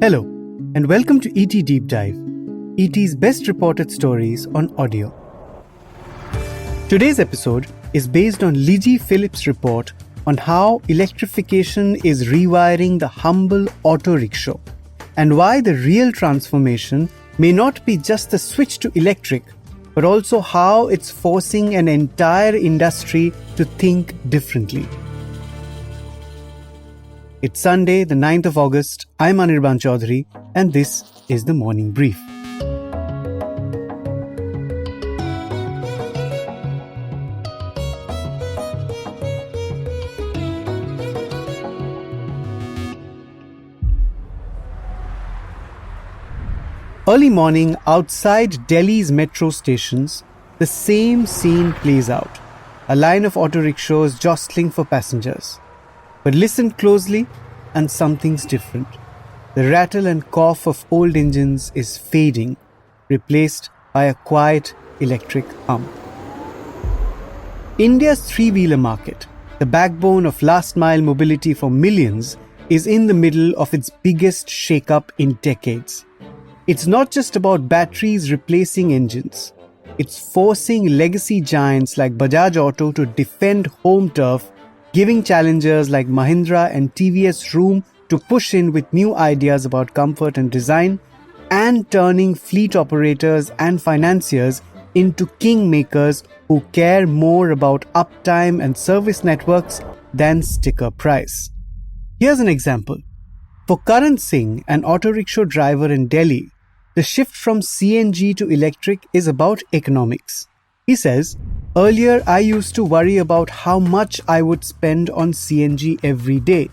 Hello, and welcome to ET Deep Dive, ET's best reported stories on audio. Today's episode is based on Lijee Philip's report on how electrification is rewiring the humble auto rickshaw and why the real transformation may not be just the switch to electric, but also how it's forcing an entire industry to think differently. It's Sunday, the 9th of August. I'm Anirban Chowdhury, and this is the Morning Brief. Early morning, outside Delhi's metro stations, the same scene plays out. A line of auto rickshaws jostling for passengers. But listen closely and something's different. The rattle and cough of old engines is fading, replaced by a quiet electric hum. India's three-wheeler market, the backbone of last-mile mobility for millions, is in the middle of its biggest shake-up in decades. It's not just about batteries replacing engines. It's forcing legacy giants like Bajaj Auto to defend home turf, giving challengers like Mahindra and TVS room to push in with new ideas about comfort and design, and turning fleet operators and financiers into kingmakers who care more about uptime and service networks than sticker price. Here's an example. For Karan Singh, an auto rickshaw driver in Delhi, the shift from CNG to electric is about economics. He says, "Earlier, I used to worry about how much I would spend on CNG every day.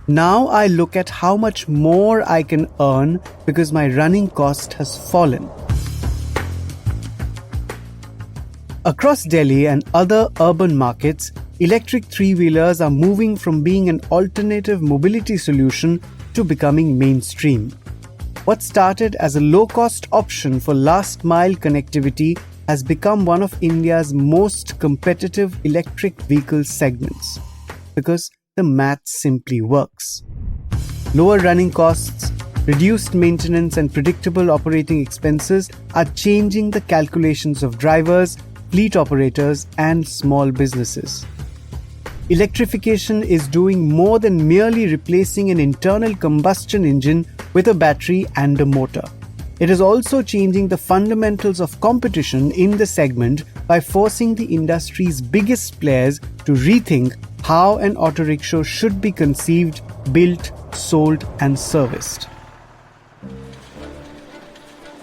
Now I look at how much more I can earn because my running cost has fallen." Across Delhi and other urban markets, electric three-wheelers are moving from being an alternative mobility solution to becoming mainstream. What started as a low-cost option for last-mile connectivity has become one of India's most competitive electric vehicle segments because the math simply works. Lower running costs, reduced maintenance and predictable operating expenses are changing the calculations of drivers, fleet operators and small businesses. Electrification is doing more than merely replacing an internal combustion engine with a battery and a motor. It is also changing the fundamentals of competition in the segment by forcing the industry's biggest players to rethink how an auto rickshaw should be conceived, built, sold, and serviced.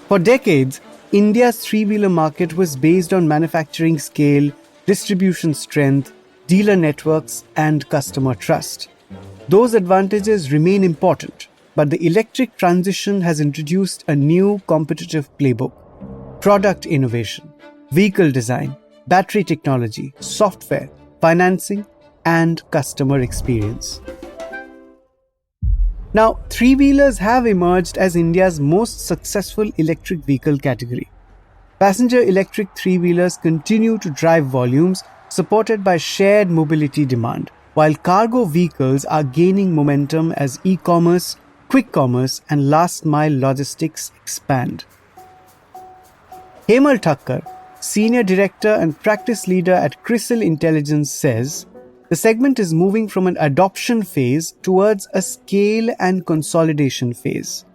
For decades, India's three-wheeler market was based on manufacturing scale, distribution strength, dealer networks, and customer trust. Those advantages remain important. But the electric transition has introduced a new competitive playbook: product innovation, vehicle design, battery technology, software, financing, and customer experience. Now, three-wheelers have emerged as India's most successful electric vehicle category. Passenger electric three-wheelers continue to drive volumes supported by shared mobility demand, while cargo vehicles are gaining momentum as e-commerce, quick commerce and last-mile logistics expand. Hemal Thakkar, Senior Director and Practice Leader at CRISIL Intelligence says, the segment is moving from an adoption phase towards a scale and consolidation phase.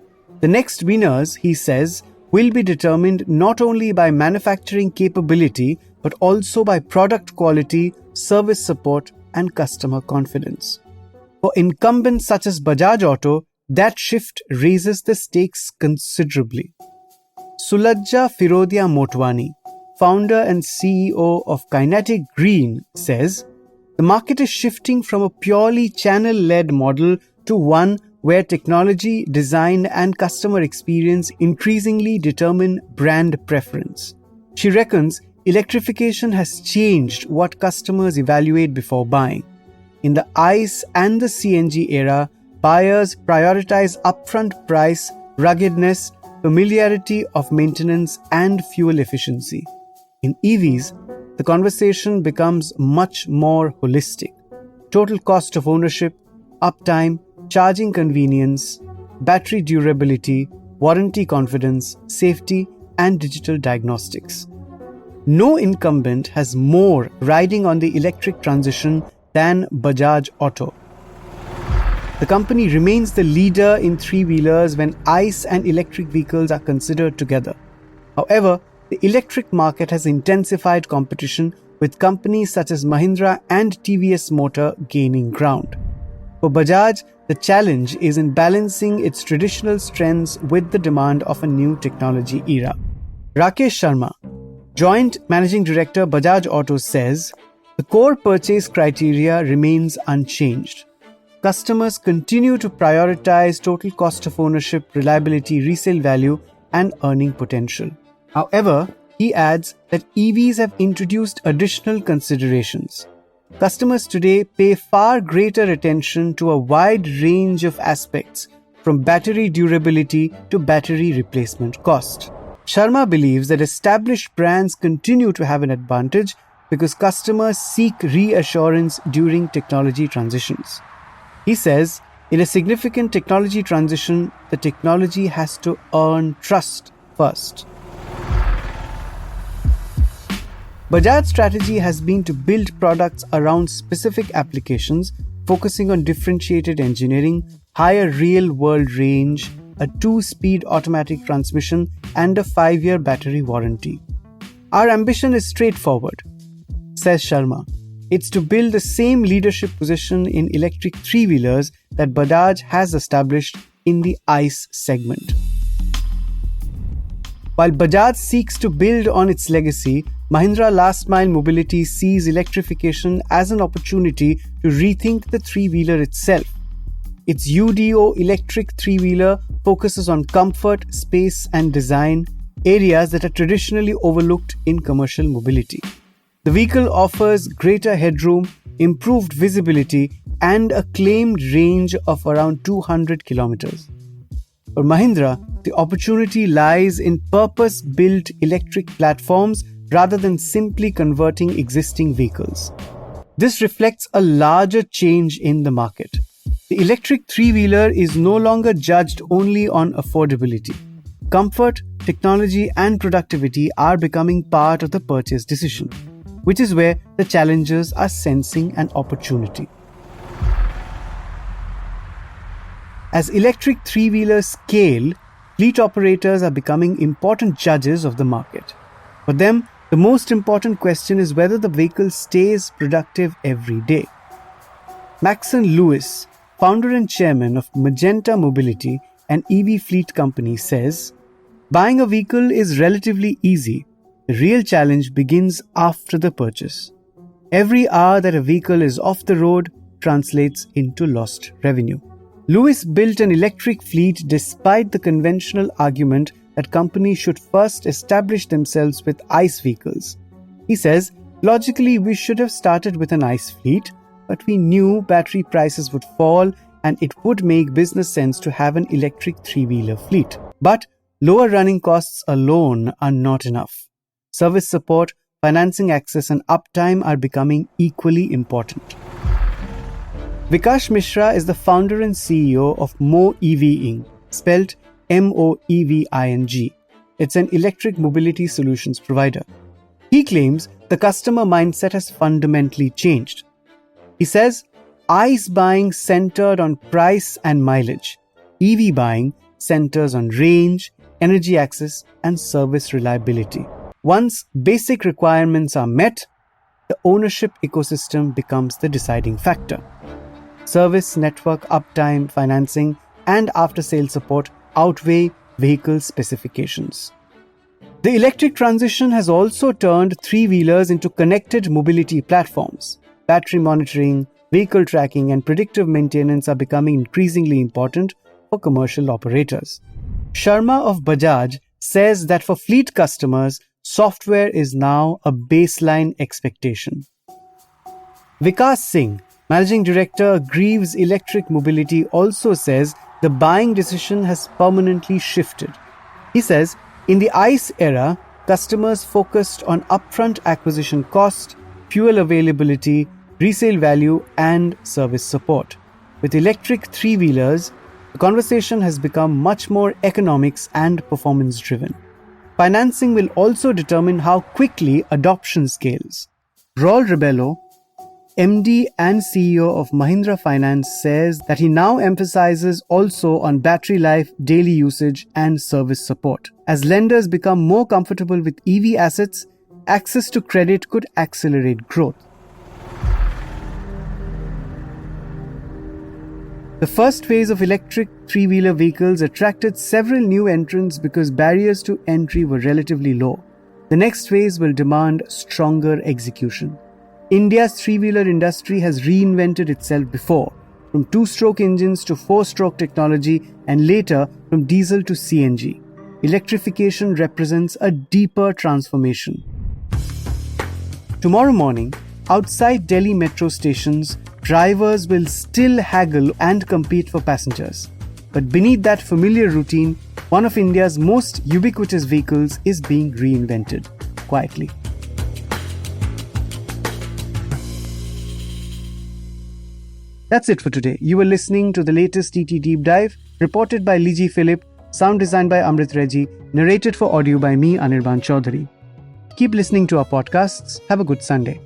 The next winners, he says, will be determined not only by manufacturing capability but also by product quality, service support and customer confidence. For incumbents such as Bajaj Auto, that shift raises the stakes considerably. Sulajja Firodia Motwani, founder and CEO of Kinetic Green, says, the market is shifting from a purely channel-led model to one where technology, design, and customer experience increasingly determine brand preference. She reckons electrification has changed what customers evaluate before buying. In the ICE and the CNG era, buyers prioritize upfront price, ruggedness, familiarity of maintenance, and fuel efficiency. In EVs, the conversation becomes much more holistic. Total cost of ownership, uptime, charging convenience, battery durability, warranty confidence, safety, and digital diagnostics. No incumbent has more riding on the electric transition than Bajaj Auto. The company remains the leader in three-wheelers when ICE and electric vehicles are considered together. However, the electric market has intensified competition, with companies such as Mahindra and TVS Motor gaining ground. For Bajaj, the challenge is in balancing its traditional strengths with the demand of a new technology era. Rakesh Sharma, Joint Managing Director, Bajaj Auto, says, the core purchase criteria remains unchanged. Customers continue to prioritize total cost of ownership, reliability, resale value, and earning potential. However, he adds that EVs have introduced additional considerations. Customers today pay far greater attention to a wide range of aspects, from battery durability to battery replacement cost. Sharma believes that established brands continue to have an advantage because customers seek reassurance during technology transitions. He says, in a significant technology transition, the technology has to earn trust first. Bajaj's strategy has been to build products around specific applications, focusing on differentiated engineering, higher real-world range, a 2-speed automatic transmission, and a 5-year battery warranty. Our ambition is straightforward, says Sharma. It's to build the same leadership position in electric three-wheelers that Bajaj has established in the ICE segment. While Bajaj seeks to build on its legacy, Mahindra Last Mile Mobility sees electrification as an opportunity to rethink the three-wheeler itself. Its UDO electric three-wheeler focuses on comfort, space, and design, areas that are traditionally overlooked in commercial mobility. The vehicle offers greater headroom, improved visibility, and a claimed range of around 200 kilometers. For Mahindra, the opportunity lies in purpose-built electric platforms rather than simply converting existing vehicles. This reflects a larger change in the market. The electric three-wheeler is no longer judged only on affordability. Comfort, technology, and productivity are becoming part of the purchase decision, which is where the challengers are sensing an opportunity. As electric three-wheelers scale, fleet operators are becoming important judges of the market. For them, the most important question is whether the vehicle stays productive every day. Maxon Lewis, founder and chairman of Magenta Mobility, an EV fleet company, says, buying a vehicle is relatively easy. The real challenge begins after the purchase. Every hour that a vehicle is off the road translates into lost revenue. Lewis built an electric fleet despite the conventional argument that companies should first establish themselves with ICE vehicles. He says, logically we should have started with an ICE fleet, but we knew battery prices would fall and it would make business sense to have an electric three-wheeler fleet. But lower running costs alone are not enough. Service support, financing access, and uptime are becoming equally important. Vikash Mishra is the founder and CEO of Moeving, spelled Moeving. It's an electric mobility solutions provider. He claims the customer mindset has fundamentally changed. He says, ICE buying centered on price and mileage. EV buying centers on range, energy access, and service reliability. Once basic requirements are met, the ownership ecosystem becomes the deciding factor. Service, network, uptime, financing, and after-sale support outweigh vehicle specifications. The electric transition has also turned three-wheelers into connected mobility platforms. Battery monitoring, vehicle tracking, and predictive maintenance are becoming increasingly important for commercial operators. Sharma of Bajaj says that for fleet customers, software is now a baseline expectation. Vikas Singh, Managing Director, Greaves Electric Mobility, also says the buying decision has permanently shifted. He says, in the ICE era, customers focused on upfront acquisition cost, fuel availability, resale value, and service support. With electric three-wheelers, The conversation has become much more economics and performance driven. Financing will also determine how quickly adoption scales. Raul Rebello, MD and CEO of Mahindra Finance, says that he now emphasizes also on battery life, daily usage, and service support. As lenders become more comfortable with EV assets, access to credit could accelerate growth. The first phase of electric three-wheeler vehicles attracted several new entrants because barriers to entry were relatively low. The next phase will demand stronger execution. India's three-wheeler industry has reinvented itself before, from two-stroke engines to four-stroke technology and later from diesel to CNG. Electrification represents a deeper transformation. Tomorrow morning, outside Delhi metro stations, drivers will still haggle and compete for passengers. But beneath that familiar routine, one of India's most ubiquitous vehicles is being reinvented quietly. That's it for today. You were listening to the latest TT Deep Dive, reported by Lijee Philip, sound designed by Amrit Reggie, narrated for audio by me, Anirban Chowdhury. Keep listening to our podcasts. Have a good Sunday.